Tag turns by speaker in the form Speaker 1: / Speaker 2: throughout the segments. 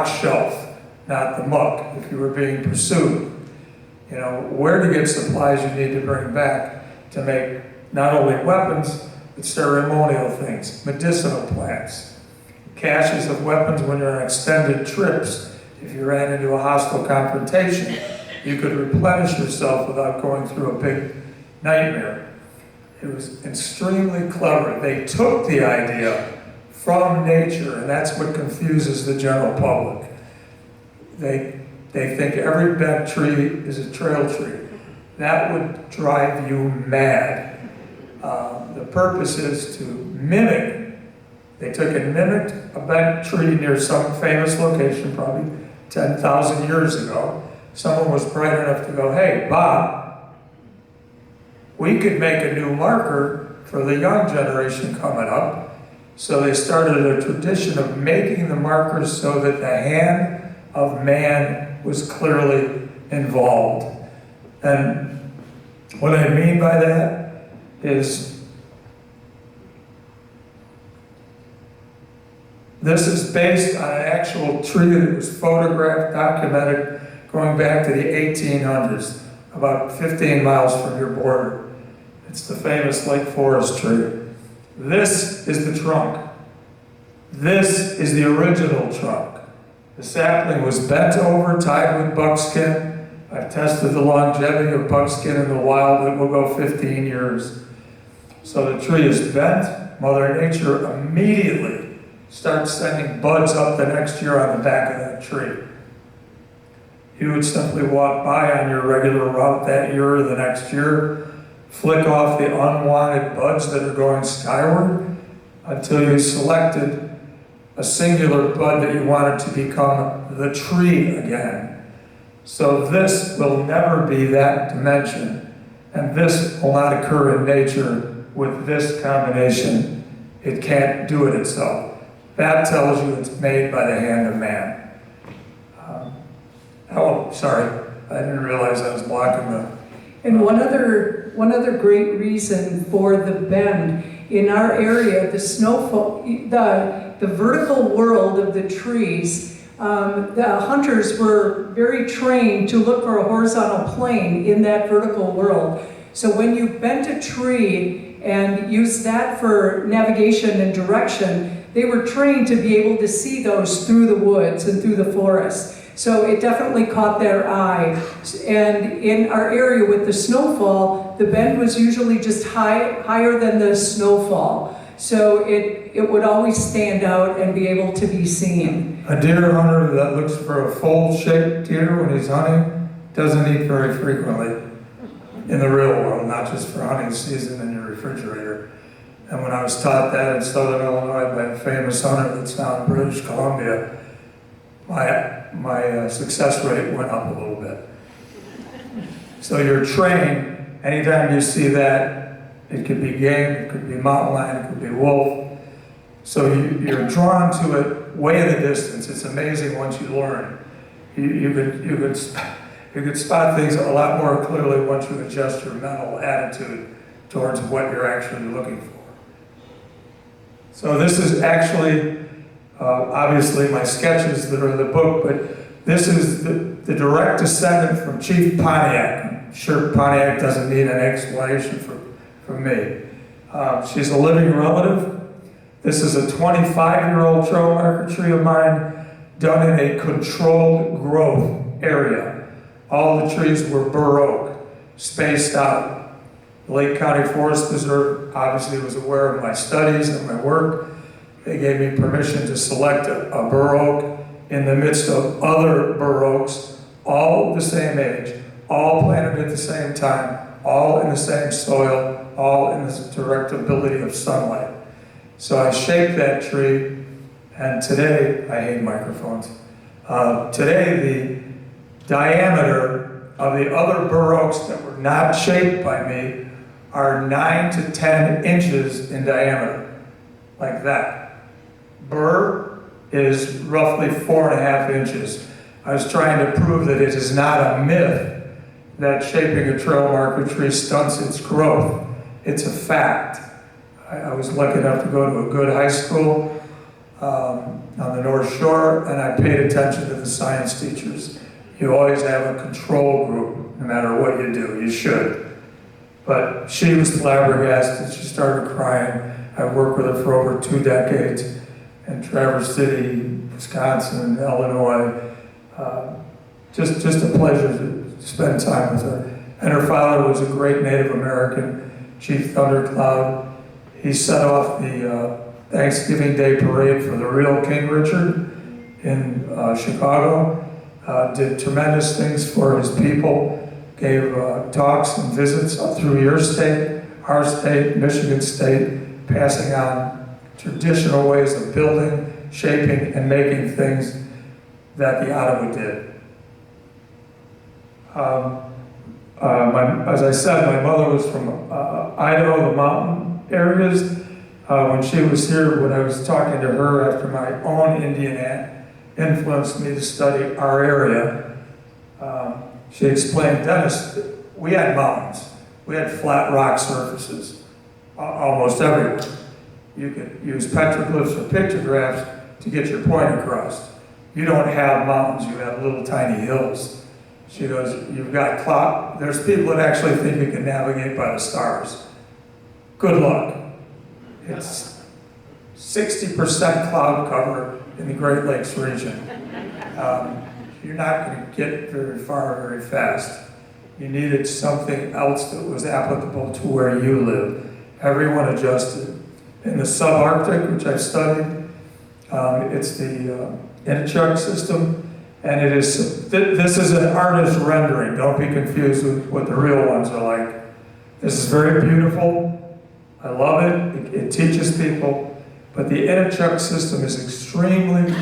Speaker 1: shelf, not the muck, if you were being pursued. You know, where to get supplies you need to bring back to make not only weapons, but ceremonial things, medicinal plants, caches of weapons when you're on extended trips. If you ran into a hostile confrontation, you could replenish yourself without going through a big nightmare. It was extremely clever. They took the idea from nature, and that's what confuses the general public. They think every bent tree is a trail tree. That would drive you mad. The purpose is to mimic. They took and mimicked a bent tree near some famous location, probably 10,000 years ago. Someone was bright enough to go, hey, Bob, we could make a new marker for the young generation coming up. So they started a tradition of making the markers so that the hand of man was clearly involved. And what I mean by that is this is based on an actual tree that was photographed, documented, going back to the 1800s, about 15 miles from your border. It's the famous Lake Forest tree. This is the trunk. This is the original trunk. The sapling was bent over, tied with buckskin. I've tested the longevity of buckskin in the wild. It will go 15 years. So the tree is bent. Mother Nature immediately starts sending buds up the next year on the back of that tree. You would simply walk by on your regular route that year or the next year, flick off the unwanted buds that are going skyward until you selected a singular bud that you wanted to become the tree again. So this will never be that dimension, and this will not occur in nature with this combination. It can't do it itself. That tells you it's made by the hand of man. Oh, sorry, I didn't realize I was blocking the...
Speaker 2: And one other great reason for the bend, in our area, the snowfall, the vertical world of the trees, the hunters were very trained to look for a horizontal plane in that vertical world. So when you bent a tree and used that for navigation and direction, they were trained to be able to see those through the woods and through the forest. So it definitely caught their eye. And in our area with the snowfall, the bend was usually just higher than the snowfall. So it would always stand out and be able to be seen.
Speaker 1: A deer hunter that looks for a fold-shaped deer when he's hunting doesn't eat very frequently in the real world, not just for hunting season in your refrigerator. And when I was taught that in Southern Illinois by a famous hunter that's now in British Columbia, my success rate went up a little bit. So you're trained, anytime you see that, it could be game, it could be mountain lion, it could be wolf. So you're drawn to it way in the distance. It's amazing once you learn. You could spot things a lot more clearly once you adjust your mental attitude towards what you're actually looking for. So this is actually, obviously my sketches that are in the book, but this is the direct descendant from Chief Pontiac. I'm sure Pontiac doesn't need an explanation from me. She's a living relative. This is a 25-year-old trail marker tree of mine done in a controlled growth area. All the trees were bur oak, spaced out. The Lake County Forest Preserve obviously was aware of my studies and my work. They gave me permission to select a bur oak in the midst of other bur oaks, all the same age, all planted at the same time, all in the same soil, all in the direct ability of sunlight. So I shaped that tree, and today, I hate microphones. Today, the diameter of the other bur oaks that were not shaped by me are 9 to 10 inches in diameter, like that. Bur is roughly 4.5 inches. I was trying to prove that it is not a myth that shaping a trail marker tree stunts its growth. It's a fact. I was lucky enough to go to a good high school. on the North Shore, and I paid attention to the science teachers. You always have a control group, no matter what you do. You should. But she was flabbergasted. She started crying. I worked with her for over 2 decades in Traverse City, Wisconsin, Illinois. Just a pleasure to spend time with her. And her father was a great Native American, Chief Thundercloud. He set off the Thanksgiving Day parade for the real King Richard in Chicago. Did tremendous things for his people. Gave talks and visits up through your state, our state, Michigan State, passing on traditional ways of building, shaping, and making things that the Ottawa did. As I said, my mother was from Idaho, the mountain areas. When she was here, when I was talking to her after my own Indian aunt influenced me to study our area, she explained, Dennis, we had mountains. We had flat rock surfaces, almost everywhere. You could use petroglyphs or pictographs to get your point across. You don't have mountains, you have little tiny hills. She goes, you've got cloud. There's people that actually think you can navigate by the stars. Good luck. It's 60% cloud cover in the Great Lakes region. You're not going to get very far very fast. You needed something else that was applicable to where you live. Everyone adjusted. In the subarctic, which I've studied, it's the Inukjuk system. And it is, this is an artist rendering. Don't be confused with what the real ones are like. This is very beautiful. I love it. It teaches people. But the Inukjuk system is extremely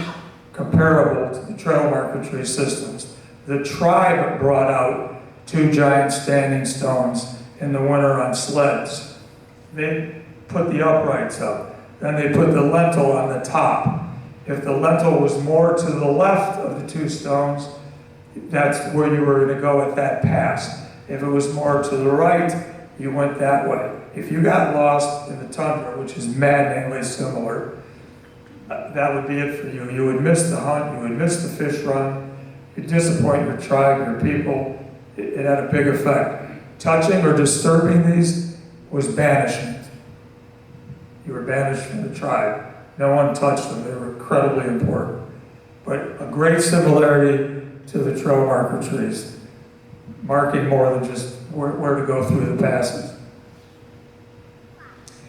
Speaker 1: comparable to the trail marker tree systems. The tribe brought out 2 giant standing stones in the winter on sleds. They put the uprights up. Then they put the lentil on the top. If the lentil was more to the left of the 2 stones, that's where you were going to go at that pass. If it was more to the right, you went that way. If you got lost in the tundra, which is maddeningly similar, that would be it for you. You would miss the hunt, you would miss the fish run, you'd disappoint your tribe, your people. It had a big effect. Touching or disturbing these was banishment. You were banished from the tribe. No one touched them. They were incredibly important. But a great similarity to the trail marker trees, marking more than just where to go through the passes.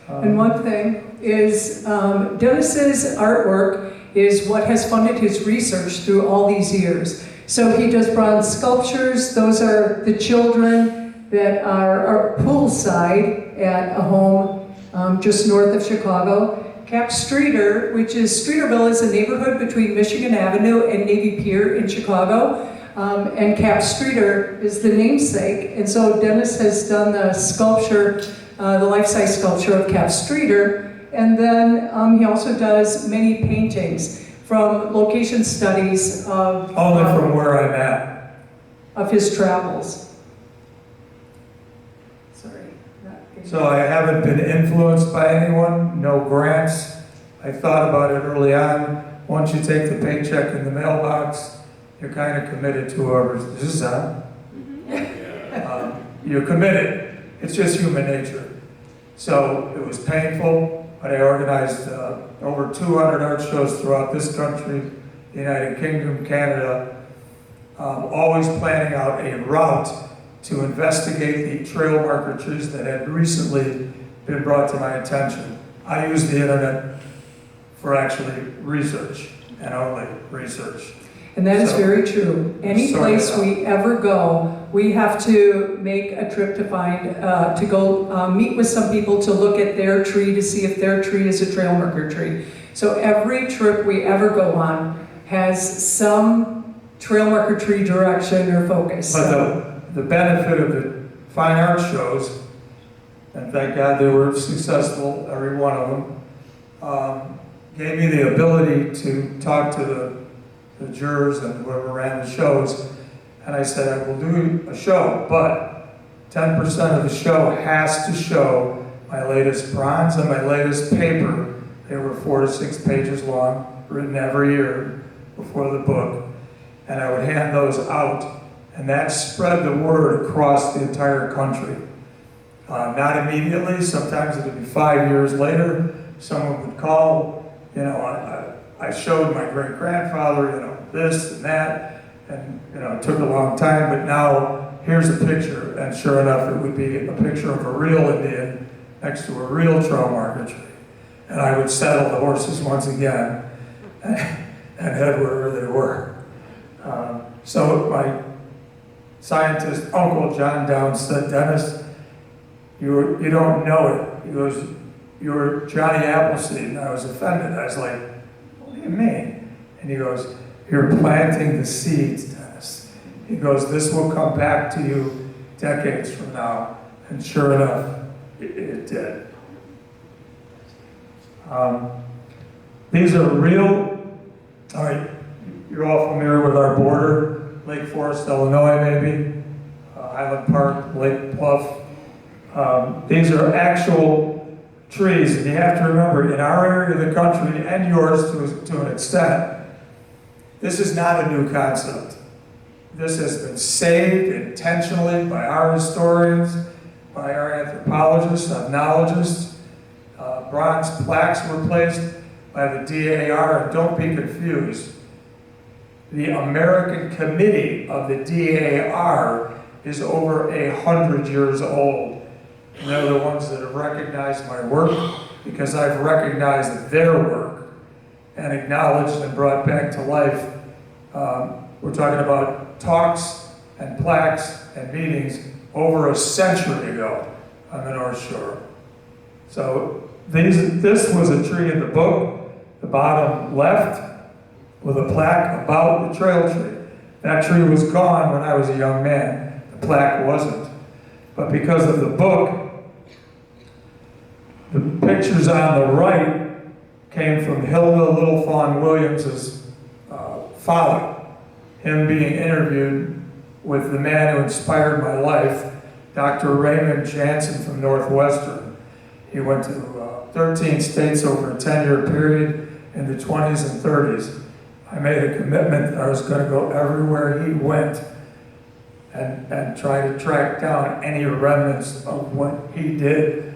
Speaker 2: And one thing is, Dennis's artwork is what has funded his research through all these years. So he does bronze sculptures. Those are the children that are poolside at a home just north of Chicago. Cap Streeter, which is, Streeterville is a neighborhood between Michigan Avenue and Navy Pier in Chicago. And Cap Streeter is the namesake. And so Dennis has done the sculpture, the life-size sculpture of Cap Streeter. And then he also does many paintings from location studies of...
Speaker 1: Only from where I'm at.
Speaker 2: Of his travels.
Speaker 1: So I haven't been influenced by anyone, no grants. I thought about it early on. Once you take the paycheck in the mailbox, you're kind of committed to whoever this is on. You're committed. It's just human nature. So it was painful, but I organized over 200 art shows throughout this country, the United Kingdom, Canada, always planning out a route to investigate the trail marker trees that had recently been brought to my attention. I use the internet for actually research, and only research.
Speaker 2: And that is very true. Any place we ever go, we have to make a trip to find, to go meet with some people to look at their tree to see if their tree is a trail marker tree. So every trip we ever go on has some trail marker tree direction or focus.
Speaker 1: But the benefit of the fine art shows, and thank God they were successful, every one of them, gave me the ability to talk to the jurors and whoever ran the shows, and I said, I will do a show, but 10% of the show has to show my latest bronze and my latest paper They were 4 to 6 pages long, written every year before the book. And I would hand those out, and that spread the word across the entire country. Not immediately, sometimes it would be 5 years later. Someone would call, you know, I showed my great-grandfather, you know, this and that, and, you know, it took a long time, but now here's a picture, and sure enough, it would be a picture of a real Indian next to a real trail marker tree. And I would saddle the horses once again and head wherever they were. So my scientist uncle, John Downs, said, "Dennis, you don't know it." He goes, "You're Johnny Appleseed." And I was offended. I was like, "What do you mean?" And he goes, "You're planting the seeds, Dennis." He goes, "This will come back to you decades from now." And sure enough, it did. These are real, all right, you're all familiar with our border, Lake Forest, Illinois, maybe, Highland Park, Lake Bluff. These are actual trees, and you have to remember, in our area of the country, and yours to an extent, this is not a new concept. This has been saved intentionally by our historians, by our anthropologists, ethnologists. Bronze plaques were placed by the DAR, and don't be confused. The American Committee of the DAR is over 100 years old. And they're the ones that have recognized my work because I've recognized their work and acknowledged and brought back to life. We're talking about talks and plaques and meetings over a century ago on the North Shore. So this was a tree in the book, the bottom left, with a plaque about the trail tree. That tree was gone when I was a young man. The plaque wasn't. But because of the book, the pictures on the right came from Hilda Little Fawn Williams' father, him being interviewed with the man who inspired my life, Dr. Raymond Jansen from Northwestern. He went to 13 states over a 10-year period in the 20s and 30s. I made a commitment that I was going to go everywhere he went and try to track down any remnants of what he did